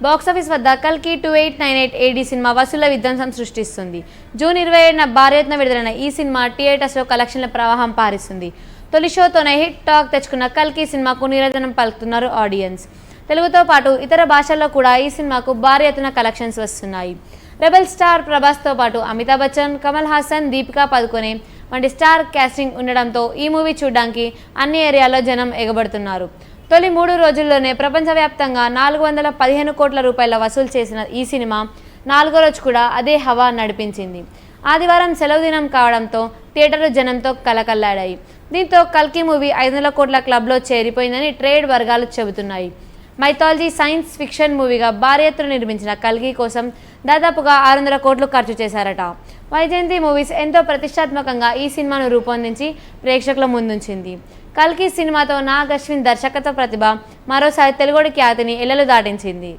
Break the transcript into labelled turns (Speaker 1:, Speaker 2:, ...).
Speaker 1: Box office వద్ద కల్కి 2898 AD cinema వసూళ్ల విధ్వంసం సృష్టిస్తుంది. జూన్ 27న భారత్న విడుదలైన ఈ సినిమా థియేటర్స్లో కలెక్షన్ల ప్రవాహం పారిస్తుంది. తొలి షోతోనే హిట్ టాక్ తెచ్చుకున్న కల్కి సినిమాకు నీరాజనం పలుకుతున్నారు ఆడియన్స్. తెలుగుతో పాటు ఇతర భాషల్లో కూడా ఈ సినిమాకు భారీ ఎత్తున కలెక్షన్స్ వస్తున్నాయి. రెబెల్ స్టార్ ప్రభాస్తో పాటు అమితాబ్ బచ్చన్, కమల్ హాసన్, దీపికా పదుకొనే వంటి స్టార్ కాస్టింగ్ ఉండడంతో ఈ మూవీ చూడడానికి అన్ని ఏరియాల్లో జనం ఎగబడుతున్నారు. తొలి 3 రోజుల్లోనే ప్రపంచవ్యాప్తంగా 415 కోట్ల రూపాయల వసూలు చేసిన ఈ సినిమా 4వ రోజు కూడా అదే హవా నడిపించింది. ఆదివారం సెలవు దినం కావడంతో థియేటర్లు జనంతో కలకల్లాడాయి. దీంతో కల్కి మూవీ 500 కోట్ల క్లబ్లో చేరిపోయిందని ట్రేడ్ వర్గాలు చెబుతున్నాయి. మైథాలజీ సైన్స్ ఫిక్షన్ మూవీగా భారీ ఎత్తున నిర్మించిన కల్కి కోసం దాదాపుగా 600 కోట్లు ఖర్చు చేశారట. వైజయంతి మూవీస్ ఎంతో ప్రతిష్టాత్మకంగా ఈ సినిమాను రూపొందించి ప్రేక్షకుల ముందుంచింది. కల్కి సినిమాతో నాగ్ అశ్విన్ దర్శకత్వ ప్రతిభ మరోసారి తెలుగుడి ఖ్యాతిని ఎల్లలు దాటించింది.